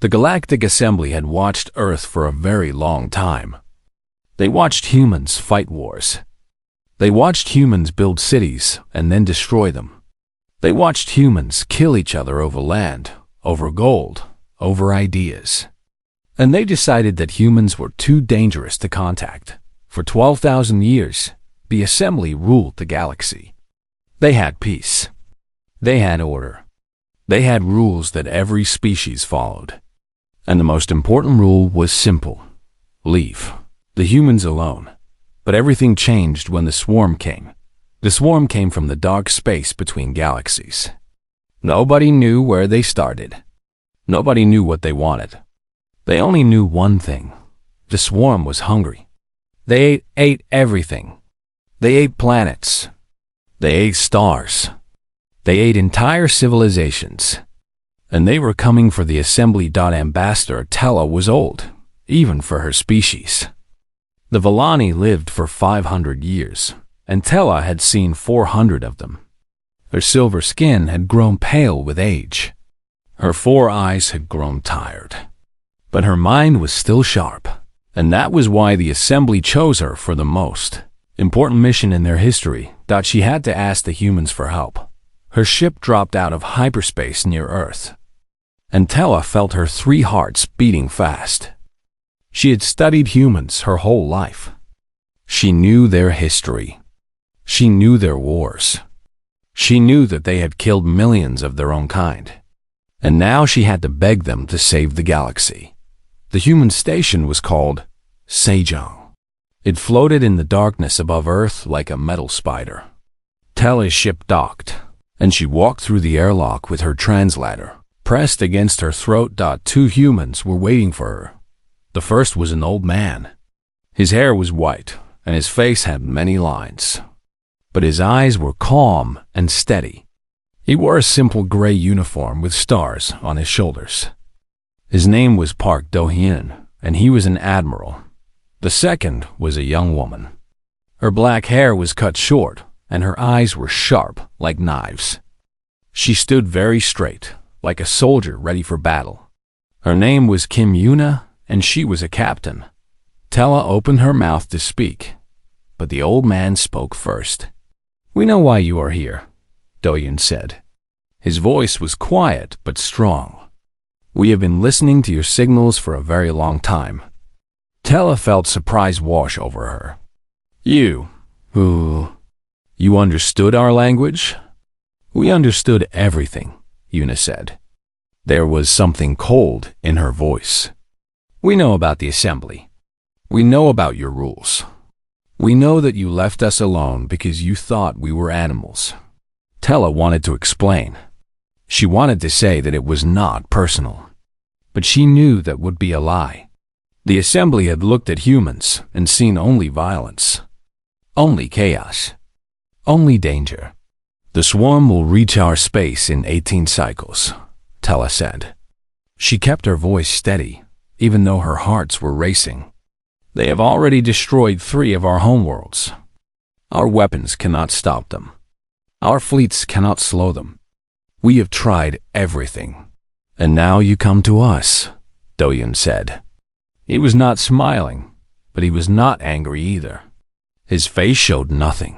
The Galactic Assembly had watched Earth for a very long time. They watched humans fight wars. They watched humans build cities and then destroy them. They watched humans kill each other over land, over gold, over ideas. And they decided that humans were too dangerous to contact. For 12,000 years, the Assembly ruled the galaxy. They had peace. They had order. They had rules that every species followed. And the most important rule was simple: leave the humans alone. But everything changed when the swarm came. The swarm came from the dark space between galaxies. Nobody knew where they started. Nobody knew what they wanted. They only knew one thing: the swarm was hungry. They ate everything. They ate planets. They ate stars. They ate entire civilizations. And they were coming for the Assembly. Ambassador Tella was old, even for her species. The Villani lived for 500 years, and Tella had seen 400 of them. Her silver skin had grown pale with age. Her 4 eyes had grown tired. But her mind was still sharp, and that was why the Assembly chose her for the most important mission in their history. She had to ask the humans for help. Her ship dropped out of hyperspace near Earth, and Tella felt her 3 hearts beating fast. She had studied humans her whole life. She knew their history. She knew their wars. She knew that they had killed millions of their own kind. And now she had to beg them to save the galaxy. The human station was called Sejong. It floated in the darkness above Earth like a metal spider. Tella's ship docked, and she walked through the airlock with her translator pressed against her throat. 2 humans were waiting for her. The first was an old man. His hair was white, and his face had many lines. But his eyes were calm and steady. He wore a simple gray uniform with stars on his shoulders. His name was Park Do-hyun, and he was an admiral. The second was a young woman. Her black hair was cut short, and her eyes were sharp like knives. She stood very straight, like a soldier ready for battle. Her name was Kim Yuna, and she was a captain. Tella opened her mouth to speak, but the old man spoke first. "We know why you are here," Do-hyun said. His voice was quiet but strong. "We have been listening to your signals for a very long time." Tella felt surprise wash over her. You understood our language?" "We understood everything," Yuna said. There was something cold in her voice. "We know about the Assembly. We know about your rules. We know that you left us alone because you thought we were animals." Tella wanted to explain. She wanted to say that it was not personal. But she knew that would be a lie. The Assembly had looked at humans and seen only violence. Only chaos. Only danger. "The swarm will reach our space in 18 cycles," Tella said. She kept her voice steady, even though her hearts were racing. "They have already destroyed 3 of our homeworlds. Our weapons cannot stop them. Our fleets cannot slow them. We have tried everything. And now you come to us," Do-hyun said. He was not smiling, but he was not angry either. His face showed nothing.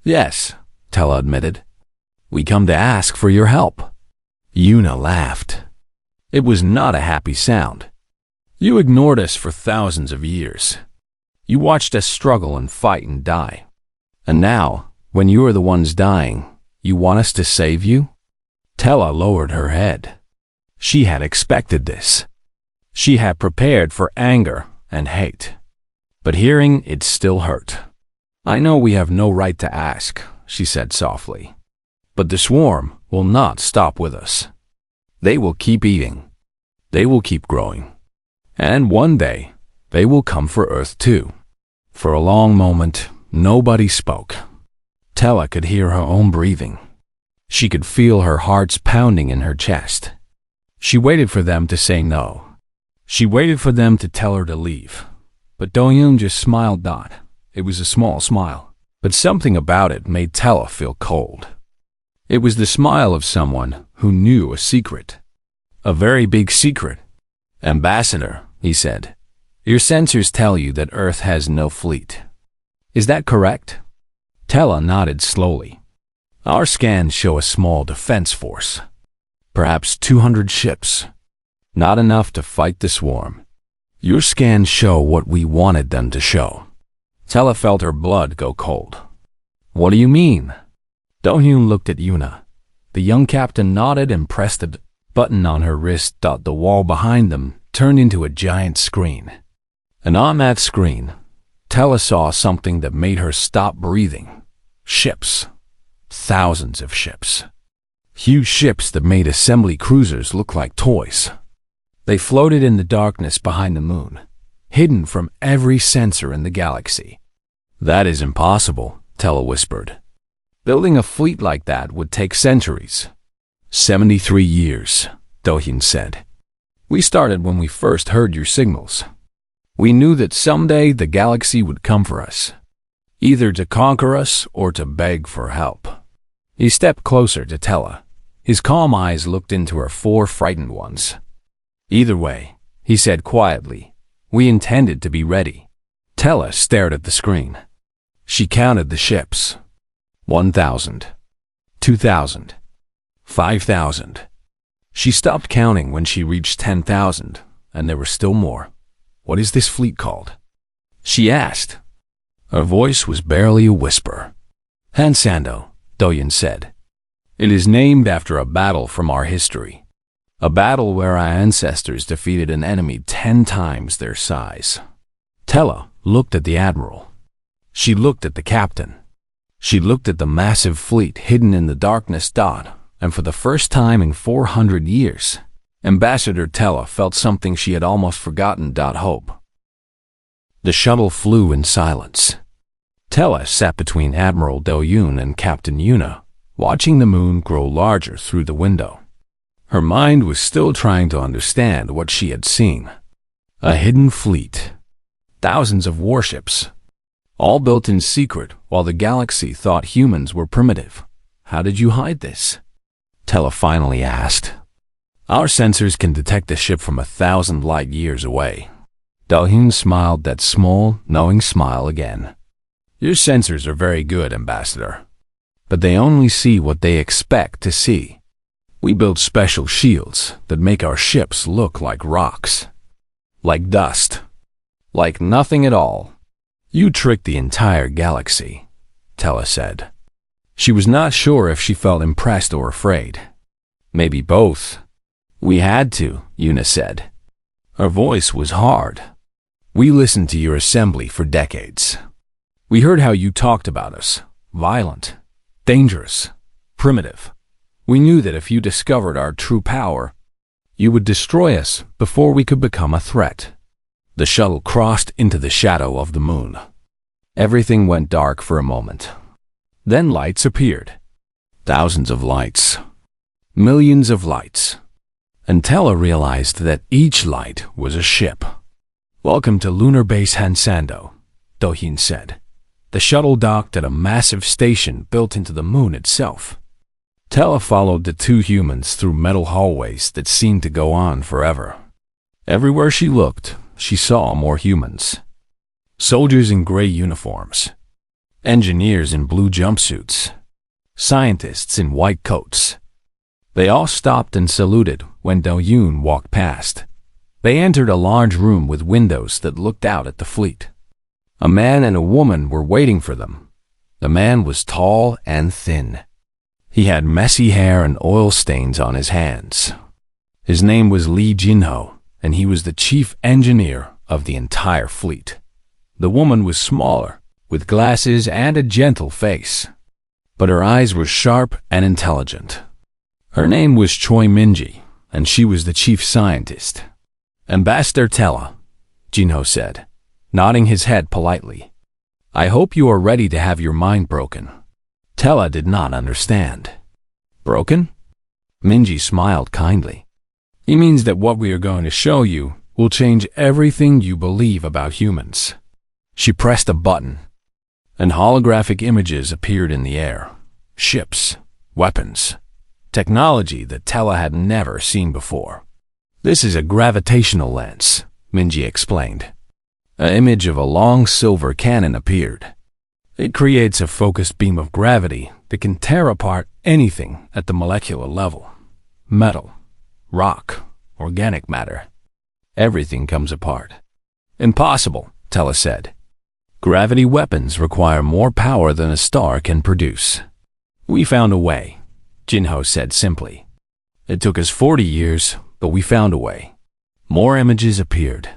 "Yes," Tella admitted. "We come to ask for your help." Yuna laughed. It was not a happy sound. "You ignored us for thousands of years. You watched us struggle and fight and die. And now, when you are the ones dying, you want us to save you?" Tella lowered her head. She had expected this. She had prepared for anger and hate. But hearing it still hurt. "I know we have no right to ask," she said softly. "But the swarm will not stop with us. They will keep eating. They will keep growing. And one day, they will come for Earth too." For a long moment, nobody spoke. Tella could hear her own breathing. She could feel her heart's pounding in her chest. She waited for them to say no. She waited for them to tell her to leave. But Do-hyun just smiled. It was a small smile, but something about it made Tella feel cold. It was the smile of someone who knew a secret. A very big secret. Ambassador, he said, your sensors tell you that Earth has no fleet. Is that correct? Tella nodded slowly. Our scans show a small defense force. Perhaps 200 ships. Not enough to fight the swarm. Your scans show what we wanted them to show. Tella felt her blood go cold. What do you mean? Do-hyun looked at Yuna. The young captain nodded and pressed a button on her wrist. The wall behind them turned into a giant screen. And on that screen, Tella saw something that made her stop breathing. Ships. Thousands of ships. Huge ships that made assembly cruisers look like toys. They floated in the darkness behind the moon, hidden from every sensor in the galaxy. That is impossible, Tella whispered. Building a fleet like that would take centuries. 73 years, Do-hyun said. We started when we first heard your signals. We knew that someday the galaxy would come for us, either to conquer us or to beg for help. He stepped closer to Tella. His calm eyes looked into her 4 frightened ones. Either way, he said quietly, we intended to be ready. Tella stared at the screen. She counted the ships. 1,000. 2,000. 5,000. She stopped counting when she reached 10,000, and there were still more. What is this fleet called? She asked. Her voice was barely a whisper. Hansando, Do-hyun said. It is named after a battle from our history. A battle where our ancestors defeated an enemy 10 times their size. Tella looked at the admiral. She looked at the captain. She looked at the massive fleet hidden in the darkness. And for the first time in 400 years, Ambassador Tella felt something she had almost forgotten. Hope. The shuttle flew in silence. Tella sat between Admiral Do-hyun and Captain Yuna, watching the moon grow larger through the window. Her mind was still trying to understand what she had seen. A hidden fleet. Thousands of warships. All built in secret while the galaxy thought humans were primitive. How did you hide this? Tella finally asked. Our sensors can detect the ship from 1,000 light years away. Do-hyun smiled that small, knowing smile again. Your sensors are very good, Ambassador. But they only see what they expect to see. We build special shields that make our ships look like rocks. Like dust. Like nothing at all. You tricked the entire galaxy, Tella said. She was not sure if she felt impressed or afraid. Maybe both. We had to, Yuna said. Her voice was hard. We listened to your assembly for decades. We heard how you talked about us. Violent. Dangerous. Primitive. We knew that if you discovered our true power, you would destroy us before we could become a threat. The shuttle crossed into the shadow of the moon. Everything went dark for a moment. Then lights appeared. Thousands of lights. Millions of lights. And Tella realized that each light was a ship. Welcome to Lunar Base Hansando, Do-hyun said. The shuttle docked at a massive station built into the moon itself. Tella followed the 2 humans through metal hallways that seemed to go on forever. Everywhere she looked, she saw more humans. Soldiers in gray uniforms. Engineers in blue jumpsuits. Scientists in white coats. They all stopped and saluted when Do-hyun walked past. They entered a large room with windows that looked out at the fleet. A man and a woman were waiting for them. The man was tall and thin. He had messy hair and oil stains on his hands. His name was Lee Jin-ho, and he was the chief engineer of the entire fleet. The woman was smaller, with glasses and a gentle face, but her eyes were sharp and intelligent. Her name was Choi Min-ji, and she was the chief scientist. Ambassador Tella, Jin-ho said, nodding his head politely. I hope you are ready to have your mind broken. Tella did not understand. Broken? Min-ji smiled kindly. He means that what we are going to show you will change everything you believe about humans. She pressed a button, and holographic images appeared in the air. Ships, weapons, technology that Tella had never seen before. This is a gravitational lens, Minji explained. An image of a long silver cannon appeared. It creates a focused beam of gravity that can tear apart anything at the molecular level. Metal, rock, organic matter. Everything comes apart. Impossible, Tella said. Gravity weapons require more power than a star can produce. We found a way, Jinho said simply. It took us 40 years, but we found a way. More images appeared.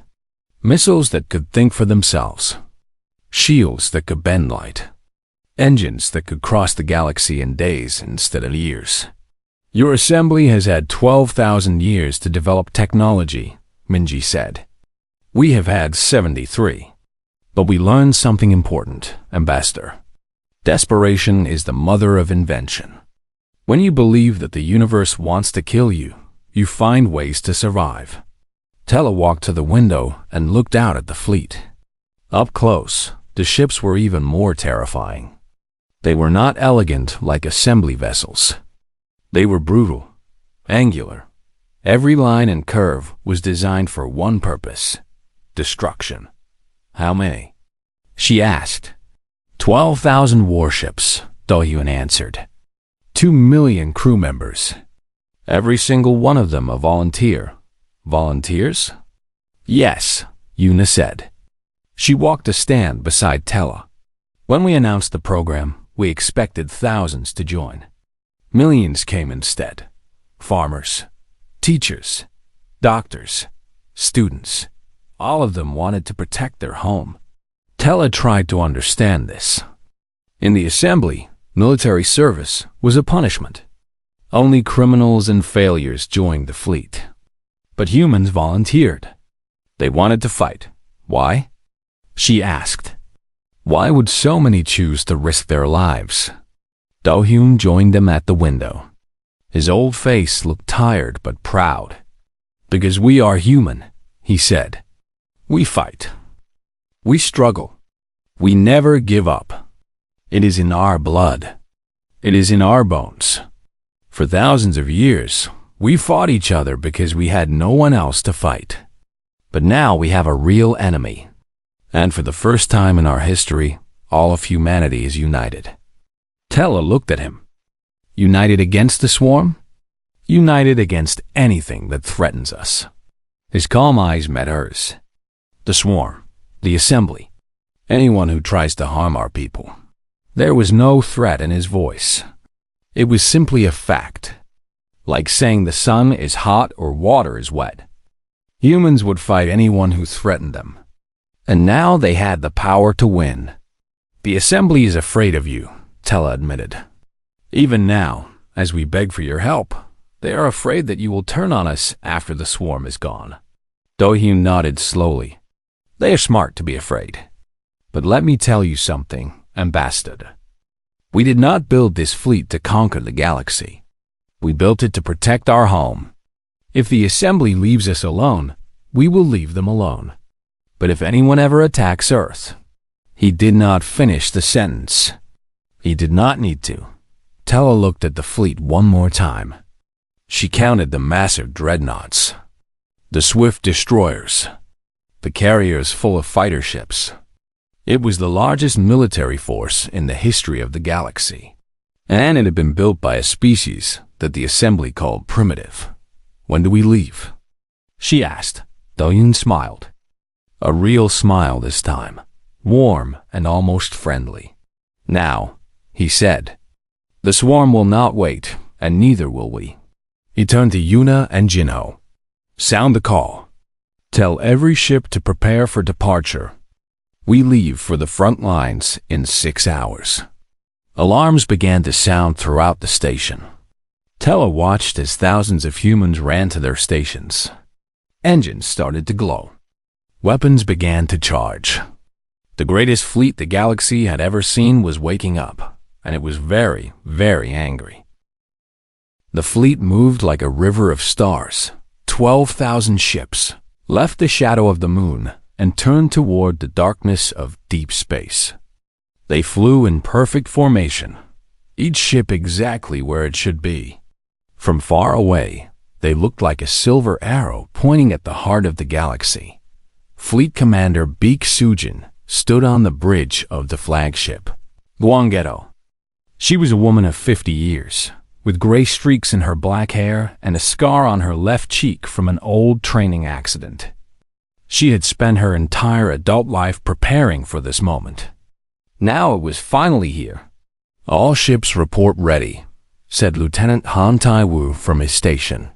Missiles that could think for themselves. Shields that could bend light. Engines that could cross the galaxy in days instead of years. Your assembly has had 12,000 years to develop technology, Minji said. We have had 73. But we learned something important, Ambassador. Desperation is the mother of invention. When you believe that the universe wants to kill you, you find ways to survive. Tella walked to the window and looked out at the fleet. Up close, the ships were even more terrifying. They were not elegant like assembly vessels. They were brutal, angular. Every line and curve was designed for one purpose: destruction. How many? She asked. 12,000 warships, Dohyun answered. 2 million crew members. Every single one of them a volunteer. Volunteers? Yes, Yuna said. She walked a stand beside Tella. When we announced the program, we expected thousands to join. Millions came instead. Farmers, teachers, doctors, students. All of them wanted to protect their home. Tella tried to understand this. In the assembly, military service was a punishment. Only criminals and failures joined the fleet. But humans volunteered. They wanted to fight. Why? She asked. Why would so many choose to risk their lives? Dohyun joined them at the window. His old face looked tired but proud. Because we are human, he said. We fight. We struggle. We never give up. It is in our blood. It is in our bones. For thousands of years, we fought each other because we had no one else to fight. But now we have a real enemy. And for the first time in our history, all of humanity is united. Tella looked at him. United against the swarm? United against anything that threatens us. His calm eyes met hers. The swarm, the assembly, anyone who tries to harm our people. There was no threat in his voice. It was simply a fact, like saying the sun is hot or water is wet. Humans would fight anyone who threatened them. And now they had the power to win. The assembly is afraid of you, Tella admitted. Even now, as we beg for your help, they are afraid that you will turn on us after the swarm is gone. Dohyun nodded slowly. They are smart to be afraid. But let me tell you something, Ambassador. We did not build this fleet to conquer the galaxy. We built it to protect our home. If the assembly leaves us alone, we will leave them alone. But if anyone ever attacks Earth, he did not finish the sentence. He did not need to. Tella looked at the fleet one more time. She counted the massive dreadnoughts, the swift destroyers, the carriers full of fighter ships. It was the largest military force in the history of the galaxy, and it had been built by a species that the assembly called primitive. When do we leave? She asked. Dohyun smiled. A real smile this time, warm and almost friendly. Now, he said, the swarm will not wait, and neither will we. He turned to Yuna and Jinho. Sound the call. Tell every ship to prepare for departure. We leave for the front lines in 6 hours. Alarms began to sound throughout the station. Tella watched as thousands of humans ran to their stations. Engines started to glow. Weapons began to charge. The greatest fleet the galaxy had ever seen was waking up, and it was very, very angry. The fleet moved like a river of stars. 12,000 ships left the shadow of the moon and turned toward the darkness of deep space. They flew in perfect formation, each ship exactly where it should be. From far away, They looked like a silver arrow pointing at the heart of the galaxy. Fleet Commander Beak Sujin stood on the bridge of the flagship Guangedo. She was a woman of 50 years, with gray streaks in her black hair and a scar on her left cheek from an old training accident. She had spent her entire adult life preparing for this moment. Now it was finally here. "All ships report ready," said Lieutenant Han Tai-Wu from his station.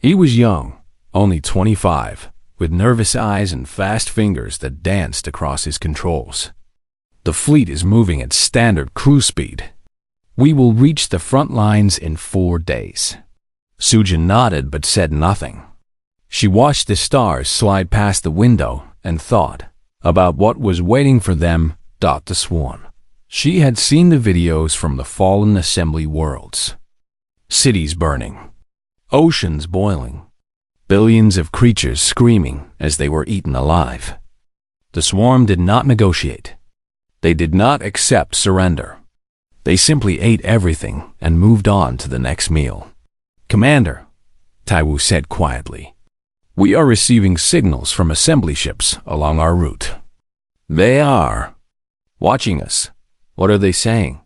He was young, only 25, with nervous eyes and fast fingers that danced across his controls. "The fleet is moving at standard cruise speed. We will reach the front lines in 4 days." Sujin nodded but said nothing. She watched the stars slide past the window and thought about what was waiting for them. The swarm. She had seen the videos from the fallen assembly worlds. Cities burning, oceans boiling, billions of creatures screaming as they were eaten alive. The swarm did not negotiate. They did not accept surrender. They simply ate everything and moved on to the next meal. "Commander," Tai-Wu said quietly, "we are receiving signals from assembly ships along our route. They are watching us." "What are they saying?"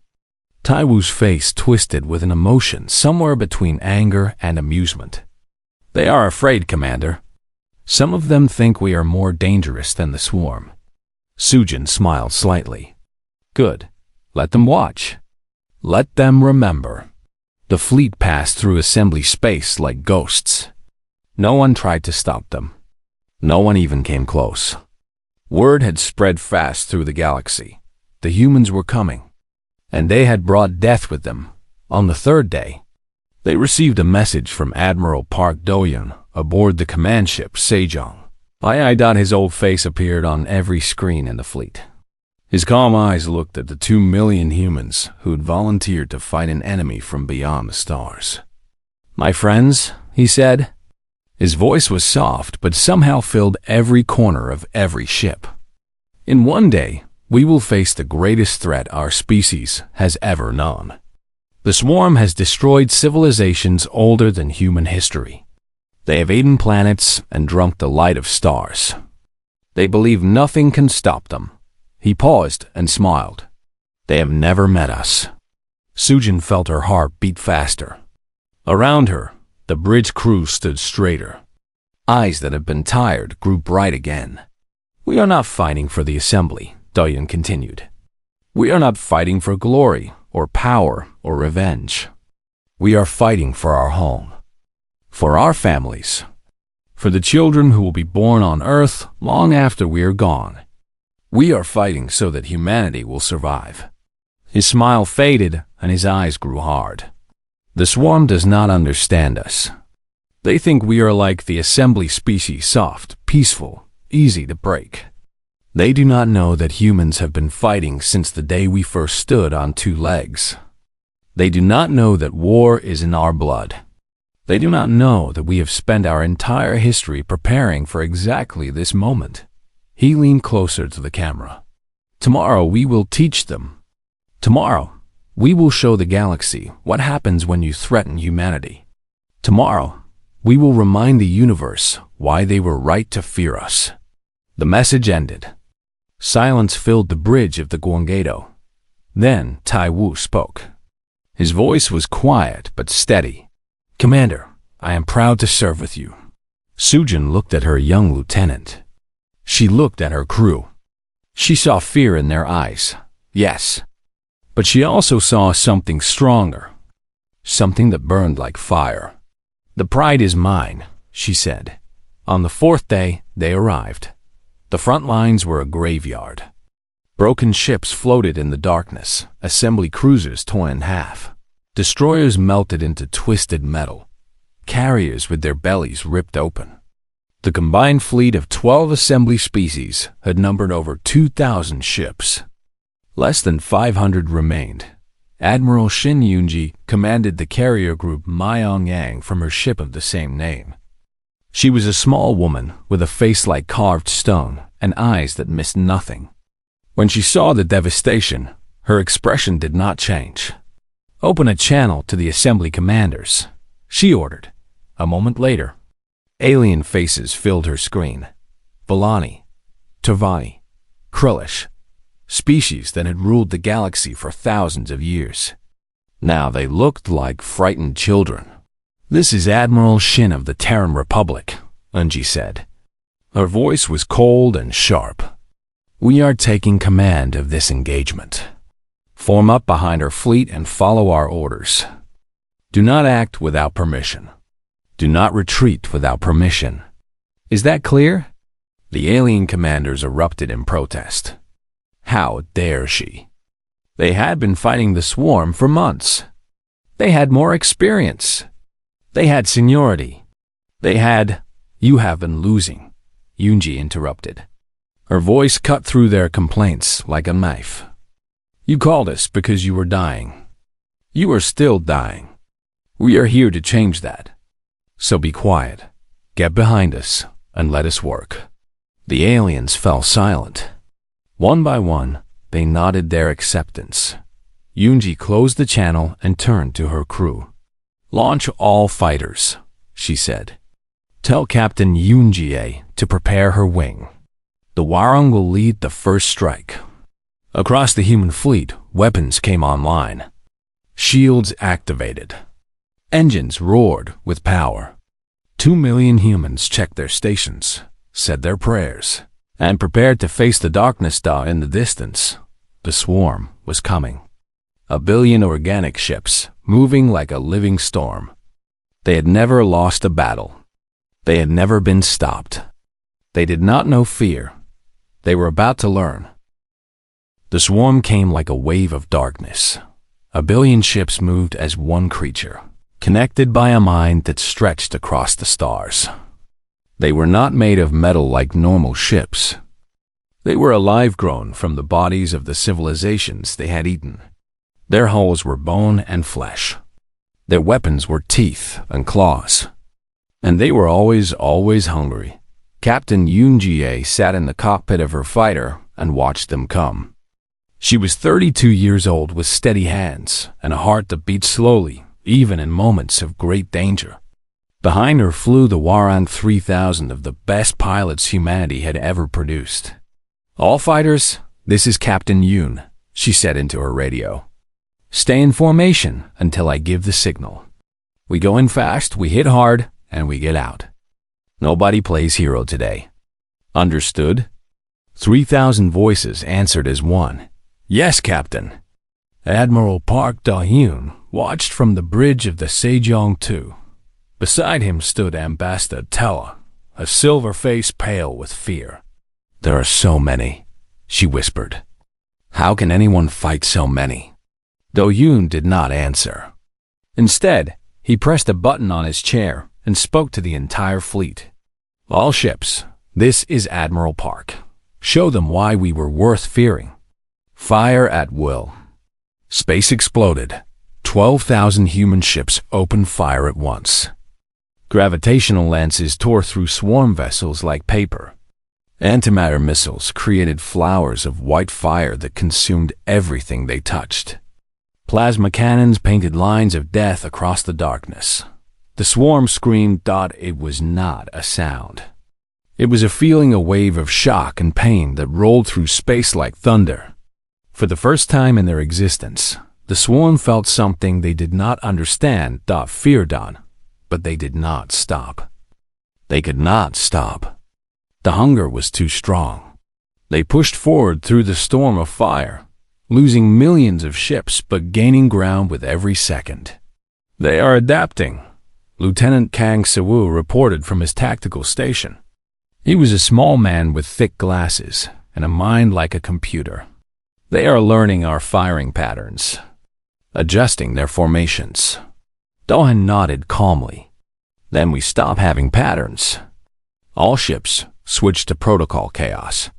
Tai-Wu's face twisted with an emotion somewhere between anger and amusement. "They are afraid, Commander. Some of them think we are more dangerous than the swarm." Sujin smiled slightly. "Good. Let them watch. Let them remember." The fleet passed through assembly space like ghosts. No one tried to stop them. No one even came close. Word had spread fast through the galaxy. The humans were coming, and they had brought death with them. On the 3rd day, they received a message from Admiral Park Do-yeon aboard the command ship Sejong. His old face appeared on every screen in the fleet. His calm eyes looked at the 2 million humans who'd volunteered to fight an enemy from beyond the stars. "My friends," he said. His voice was soft but somehow filled every corner of every ship. "In 1 day, we will face the greatest threat our species has ever known. The swarm has destroyed civilizations older than human history. They have eaten planets and drunk the light of stars. They believe nothing can stop them." He paused and smiled. "They have never met us." Sujin felt her heart beat faster. Around her, the bridge crew stood straighter. Eyes that had been tired grew bright again. "We are not fighting for the assembly," Do-yeon continued. "We are not fighting for glory or power or revenge. We are fighting for our home, for our families, for the children who will be born on Earth long after we are gone. We are fighting so that humanity will survive." His smile faded and his eyes grew hard. "The swarm does not understand us. They think we are like the assembly species, soft, peaceful, easy to break. They do not know that humans have been fighting since the day we first stood on 2 legs. They do not know that war is in our blood. They do not know that we have spent our entire history preparing for exactly this moment." He leaned closer to the camera. "Tomorrow we will teach them. Tomorrow we will show the galaxy what happens when you threaten humanity. Tomorrow we will remind the universe why they were right to fear us." The message ended. Silence filled the bridge of the Guangedo. Then Tai-Wu spoke. His voice was quiet but steady. "Commander, I am proud to serve with you." Sujin looked at her young lieutenant. She looked at her crew. She saw fear in their eyes, yes, but she also saw something stronger, something that burned like fire. "The pride is mine," she said. On the 4th day, they arrived. The front lines were a graveyard. Broken ships floated in the darkness, assembly cruisers torn in half. Destroyers melted into twisted metal, carriers with their bellies ripped open. The combined fleet of 12 assembly species had numbered over 2,000 ships. Less than 500 remained. Admiral Shin Yoonji commanded the carrier group Myong-yang from her ship of the same name. She was a small woman with a face like carved stone and eyes that missed nothing. When she saw the devastation, her expression did not change. "Open a channel to the assembly commanders," she ordered. A moment later, alien faces filled her screen. Volani, Tavani, Krullish, species that had ruled the galaxy for thousands of years. Now they looked like frightened children. "This is Admiral Shin of the Terran Republic," Unji said. Her voice was cold and sharp. "We are taking command of this engagement. Form up behind our fleet and follow our orders. Do not act without permission. Do not retreat without permission. Is that clear?" The alien commanders erupted in protest. How dare she? They had been fighting the swarm for months. They had more experience. They had seniority. You have been losing," Yunji interrupted. Her voice cut through their complaints like a knife. "You called us because you were dying. You are still dying. We are here to change that. So be quiet, get behind us, and let us work." The aliens fell silent. One by one, they nodded their acceptance. Yunji closed the channel and turned to her crew. "Launch all fighters," she said. "Tell Captain Yunjie to prepare her wing. The Warung will lead the first strike." Across the human fleet, weapons came online. Shields activated. Engines roared with power. 2 million humans checked their stations, said their prayers, and prepared to face the darkness in the distance. The swarm was coming. 1 billion organic ships, moving like a living storm. They had never lost a battle. They had never been stopped. They did not know fear. They were about to learn. The swarm came like a wave of darkness. 1 billion ships moved as one creature, connected by a mind that stretched across the stars. They were not made of metal like normal ships. They were alive-grown from the bodies of the civilizations they had eaten. Their hulls were bone and flesh. Their weapons were teeth and claws. And they were always hungry. Captain Yunjie sat in the cockpit of her fighter and watched them come. She was 32 years old with steady hands and a heart that beat slowly, even in moments of great danger. Behind her flew the Waran 3000 of the best pilots humanity had ever produced. "All fighters, this is Captain Yoon," she said into her radio. "Stay in formation until I give the signal. We go in fast, we hit hard, and we get out. Nobody plays hero today. Understood?" 3,000 voices answered as one. "Yes, Captain." Admiral Park Da-hyun watched from the bridge of the Sejong-2. Beside him stood Ambassador Tella, a silver face pale with fear. "There are so many," she whispered. "How can anyone fight so many?" Do-hyun did not answer. Instead, he pressed a button on his chair and spoke to the entire fleet. "All ships, this is Admiral Park. Show them why we were worth fearing. Fire at will." Space exploded. 12,000 human ships opened fire at once. Gravitational lances tore through swarm vessels like paper. Antimatter missiles created flowers of white fire that consumed everything they touched. Plasma cannons painted lines of death across the darkness. The swarm screamed. It was not a sound. It was a feeling, a wave of shock and pain that rolled through space like thunder. For the first time in their existence, the swarm felt something they did not understand. Fear. But they did not stop. They could not stop. The hunger was too strong. They pushed forward through the storm of fire, losing millions of ships but gaining ground with every second. "They are adapting," Lieutenant Kang Se-woo reported from his tactical station. He was a small man with thick glasses and a mind like a computer. "They are learning our firing patterns, adjusting their formations." Do-hyun nodded calmly. "Then we stop having patterns." All ships switched to Protocol Chaos.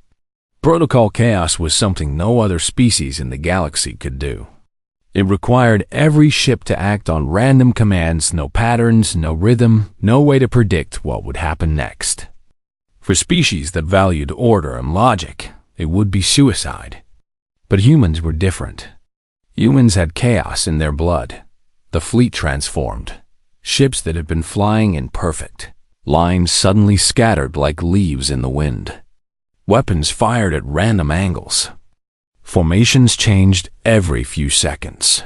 Protocol Chaos was something no other species in the galaxy could do. It required every ship to act on random commands, no patterns, no rhythm, no way to predict what would happen next. For species that valued order and logic, it would be suicide. But humans were different. Humans had chaos in their blood. The fleet transformed. Ships that had been flying in perfect lines suddenly scattered like leaves in the wind. Weapons fired at random angles. Formations changed every few seconds.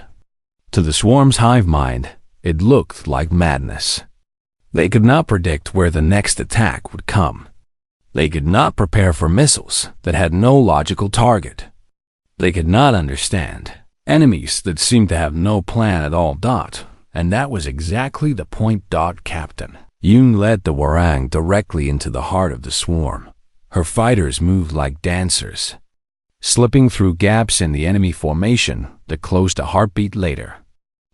To the swarm's hive mind, it looked like madness. They could not predict where the next attack would come. They could not prepare for missiles that had no logical target. They could not understand enemies that seemed to have no plan at all. And that was exactly the point. Captain Yoon led the Warang directly into the heart of the swarm. Her fighters moved like dancers, slipping through gaps in the enemy formation that closed a heartbeat later.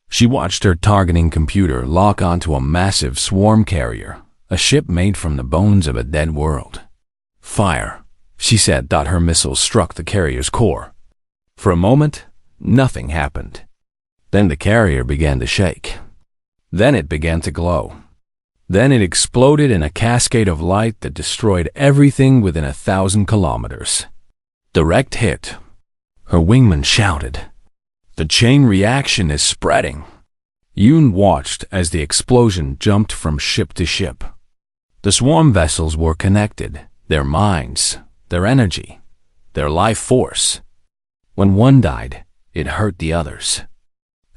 She watched her targeting computer lock onto a massive swarm carrier, a ship made from the bones of a dead world. Fire, she said. Her missiles struck the carrier's core. For a moment, nothing happened. Then the carrier began to shake. Then it began to glow. Then it exploded in a cascade of light that destroyed everything within 1,000 kilometers. Direct hit. Her wingman shouted. The chain reaction is spreading. Yoon watched as the explosion jumped from ship to ship. The swarm vessels were connected, their minds, their energy, their life force. When one died, it hurt the others.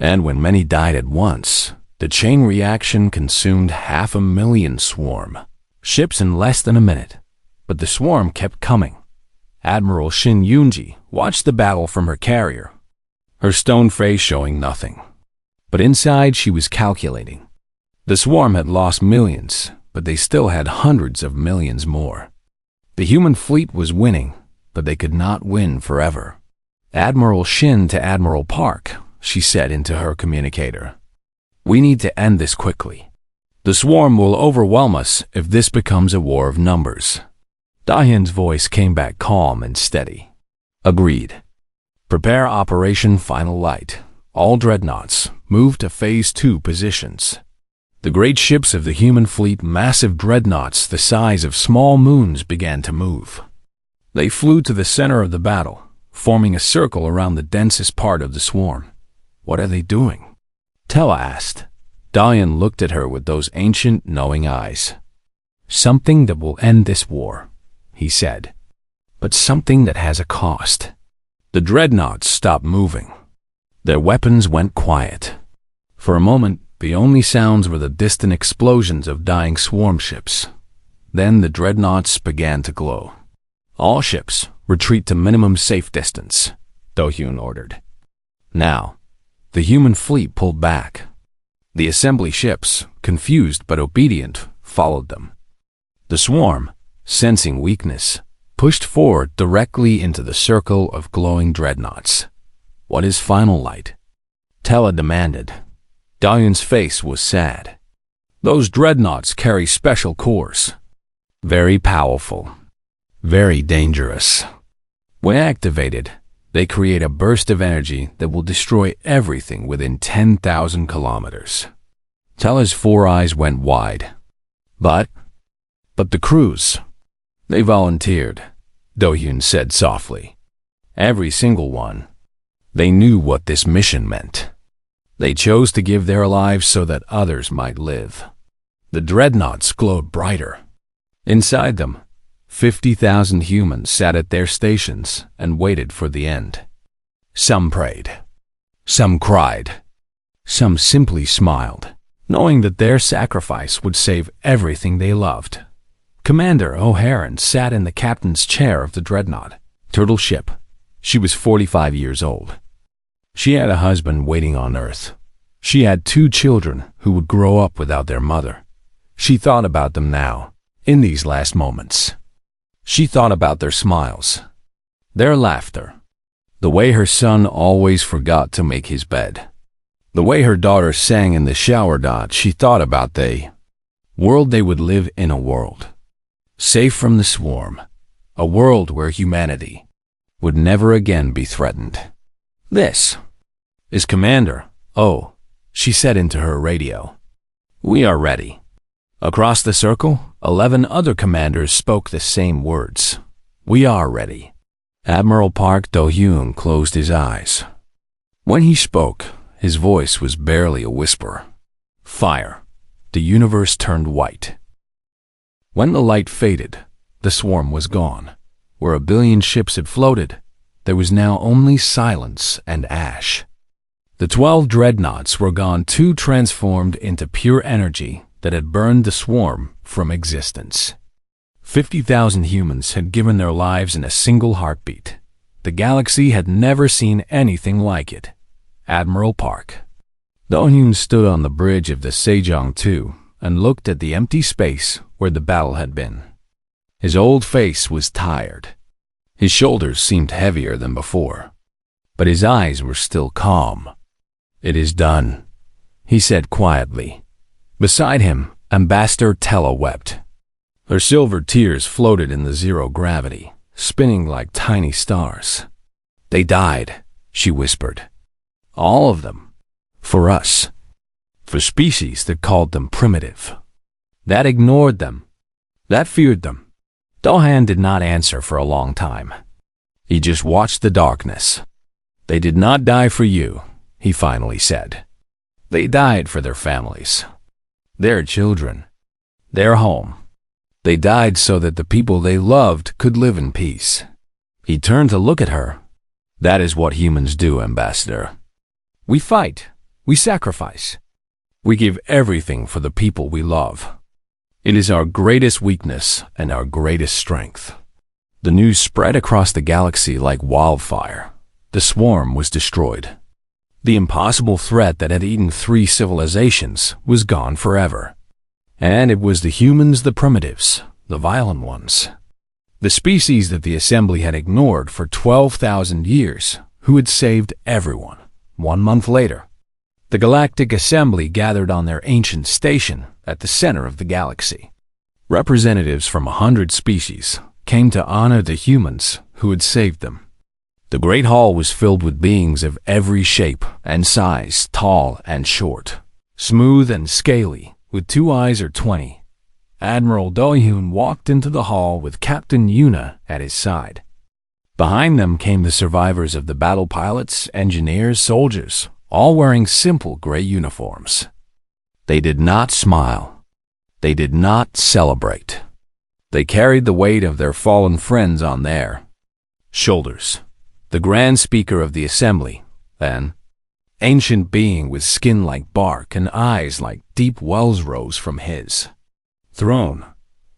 And when many died at once, the chain reaction consumed 500,000 swarm ships in less than a minute. But the swarm kept coming. Admiral Shin Yoonji watched the battle from her carrier, her stone face showing nothing. But inside she was calculating. The swarm had lost millions, but they still had hundreds of millions more. The human fleet was winning, but they could not win forever. Admiral Shin to Admiral Park, she said into her communicator. We need to end this quickly. The swarm will overwhelm us if this becomes a war of numbers. Dahyun's voice came back calm and steady. Agreed. Prepare Operation Final Light. All dreadnoughts move to Phase 2 positions. The great ships of the human fleet, massive dreadnoughts the size of small moons, began to move. They flew to the center of the battle, forming a circle around the densest part of the swarm. What are they doing? Tella asked. Dahyun looked at her with those ancient, knowing eyes. Something that will end this war, he said. But something that has a cost. The dreadnoughts stopped moving. Their weapons went quiet. For a moment, the only sounds were the distant explosions of dying swarm ships. Then the dreadnoughts began to glow. All ships, retreat to minimum safe distance, Do-hyun ordered. Now, the human fleet pulled back. The assembly ships, confused but obedient, followed them. The swarm, sensing weakness, pushed forward directly into the circle of glowing dreadnoughts. What is final light? Tella demanded. Dahyun's face was sad. Those dreadnoughts carry special cores. Very powerful. Very dangerous. When activated, they create a burst of energy that will destroy everything within 10,000 kilometers. Tella's 4 eyes went wide. But the crews, they volunteered, Do-hyun said softly. Every single one. They knew what this mission meant. They chose to give their lives so that others might live. The dreadnoughts glowed brighter. Inside them, 50,000 humans sat at their stations and waited for the end. Some prayed. Some cried. Some simply smiled, knowing that their sacrifice would save everything they loved. Commander O'Haran sat in the captain's chair of the dreadnought, Turtle Ship. She was 45 years old. She had a husband waiting on Earth. She had 2 children who would grow up without their mother. She thought about them now, in these last moments. She thought about their smiles, their laughter, the way her son always forgot to make his bed, the way her daughter sang in the shower. She thought about the world they would live in, a world safe from the swarm, a world where humanity would never again be threatened. This is Commander O, she said into her radio. We are ready. Across the circle, 11 other commanders spoke the same words. We are ready. Admiral Park Do-hyun closed his eyes. When he spoke, his voice was barely a whisper. Fire, the universe turned white. When the light faded, the swarm was gone. Where 1 billion ships had floated, there was now only silence and ash. The 12 dreadnoughts were gone too, transformed into pure energy that had burned the swarm from existence. 50,000 humans had given their lives in a single heartbeat. The galaxy had never seen anything like it. Admiral Park. Do-hyun stood on the bridge of the Sejong-2 and looked at the empty space where the battle had been. His old face was tired. His shoulders seemed heavier than before, but his eyes were still calm. "It is done," he said quietly. Beside him, Ambassador Tella wept. Her silver tears floated in the zero gravity, spinning like tiny stars. "They died," she whispered. "All of them. For us. For species that called them primitive. That ignored them. That feared them." Do-hyun did not answer for a long time. He just watched the darkness. "They did not die for you," he finally said. "They died for their families, their children, their home. They died so that the people they loved could live in peace." He turned to look at her. "That is what humans do, Ambassador. We fight. We sacrifice. We give everything for the people we love. It is our greatest weakness and our greatest strength." The news spread across the galaxy like wildfire. The swarm was destroyed. The impossible threat that had eaten 3 civilizations was gone forever. And it was the humans, the primitives, the violent ones. The species that the Assembly had ignored for 12,000 years, who had saved everyone. 1 month later, the Galactic Assembly gathered on their ancient station at the center of the galaxy. Representatives from 100 species came to honor the humans who had saved them. The great hall was filled with beings of every shape and size, tall and short, smooth and scaly, with 2 eyes or 20. Admiral Do-hyun walked into the hall with Captain Yuna at his side. Behind them came the survivors of the battle, pilots, engineers, soldiers, all wearing simple gray uniforms. They did not smile. They did not celebrate. They carried the weight of their fallen friends on their shoulders. The Grand Speaker of the Assembly, an ancient being with skin like bark and eyes like deep wells, rose from his throne.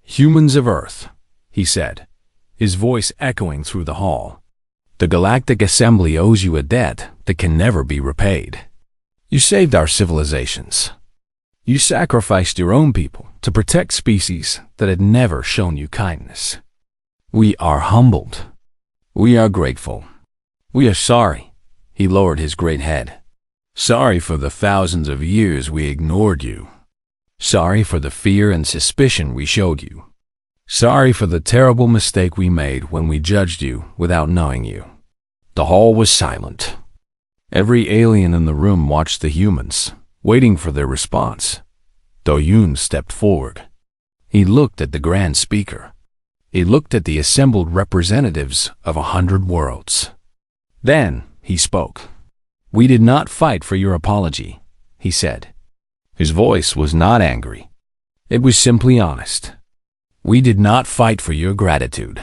"Humans of Earth," he said, his voice echoing through the hall. "The Galactic Assembly owes you a debt that can never be repaid. You saved our civilizations. You sacrificed your own people to protect species that had never shown you kindness. We are humbled. We are grateful. We are sorry." He lowered his great head. "Sorry for the thousands of years we ignored you. Sorry for the fear and suspicion we showed you. Sorry for the terrible mistake we made when we judged you without knowing you." The hall was silent. Every alien in the room watched the humans, waiting for their response. Do-hyun stepped forward. He looked at the Grand Speaker. He looked at the assembled representatives of 100 worlds. Then he spoke. "We did not fight for your apology," he said. His voice was not angry. It was simply honest. "We did not fight for your gratitude.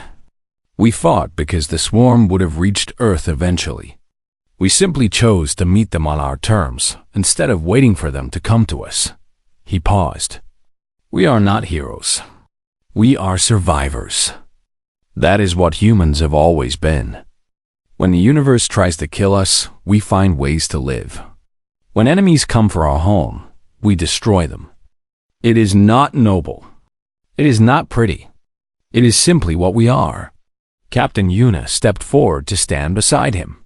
We fought because the swarm would have reached Earth eventually. We simply chose to meet them on our terms instead of waiting for them to come to us." He paused. "We are not heroes. We are survivors. That is what humans have always been. When the universe tries to kill us, we find ways to live. When enemies come for our home, we destroy them. It is not noble. It is not pretty. It is simply what we are." Captain Yuna stepped forward to stand beside him.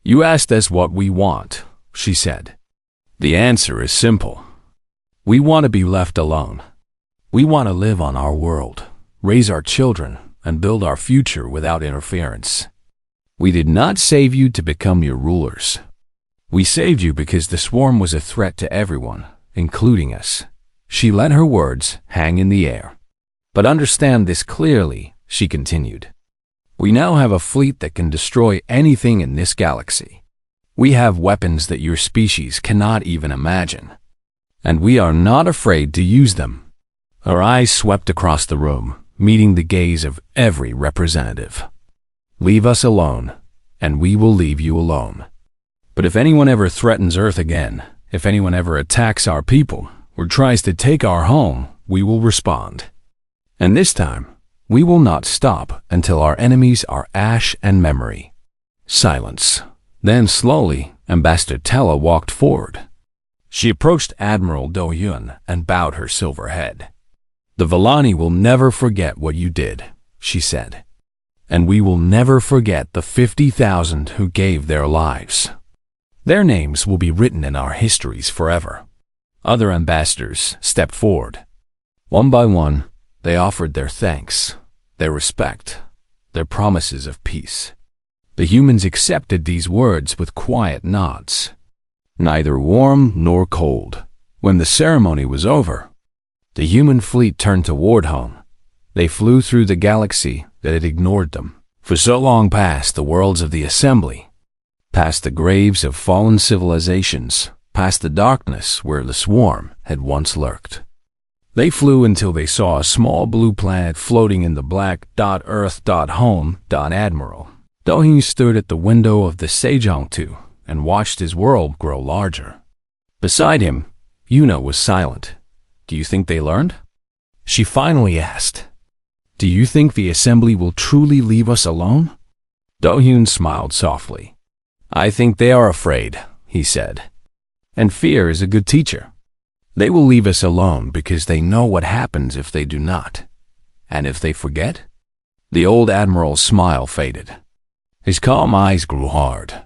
"You asked us what we want," she said. "The answer is simple. We want to be left alone. We want to live on our world, raise our children, and build our future without interference. We did not save you to become your rulers. We saved you because the swarm was a threat to everyone, including us." She let her words hang in the air. "But understand this clearly," she continued. "We now have a fleet that can destroy anything in this galaxy. We have weapons that your species cannot even imagine. and we are not afraid to use them." Her eyes swept across the room, meeting the gaze of every representative. "Leave us alone, and we will leave you alone. But if anyone ever threatens Earth again, if anyone ever attacks our people or tries to take our home, we will respond. And this time, we will not stop until our enemies are ash and memory." Silence. Then slowly, Ambassador Tella walked forward. She approached Admiral Do-Yun and bowed her silver head. "The Villani will never forget what you did," she said. "And we will never forget the 50,000 who gave their lives. Their names will be written in our histories forever." Other ambassadors stepped forward. One by one, they offered their thanks, their respect, their promises of peace. The humans accepted these words with quiet nods, neither warm nor cold. When the ceremony was over, the human fleet turned toward home. They flew through the galaxy that had ignored them for so long, past the worlds of the assembly, past the graves of fallen civilizations, past the darkness where the swarm had once lurked. They flew until they saw a small blue planet floating in the black Earth home. Admiral Do-Yun stood at the window of the Sejong-2 and watched his world grow larger. Beside him, Yuna was silent. "Do you think they learned?" she finally asked. "Do you think the assembly will truly leave us alone?" Do-Yun smiled softly. "I think they are afraid," he said. "And fear is a good teacher. They will leave us alone because they know what happens if they do not. And if they forget?" The old admiral's smile faded. His calm eyes grew hard.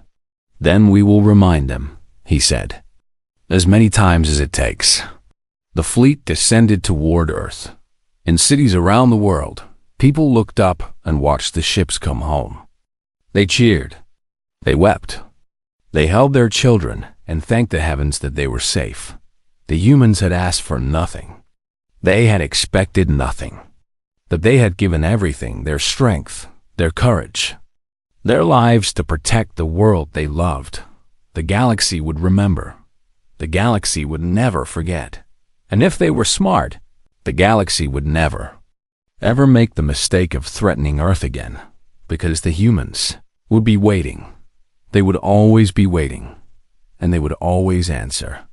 "Then we will remind them," he said. "As many times as it takes." The fleet descended toward Earth. In cities around the world, people looked up and watched the ships come home. They cheered. They wept. They held their children and thanked the heavens that they were safe. The humans had asked for nothing. They had expected nothing. That they had given everything, their strength, their courage, their lives to protect the world they loved. The galaxy would remember. The galaxy would never forget. And if they were smart, the galaxy would never, ever make the mistake of threatening Earth again, because the humans would be waiting. They would always be waiting, and they would always answer.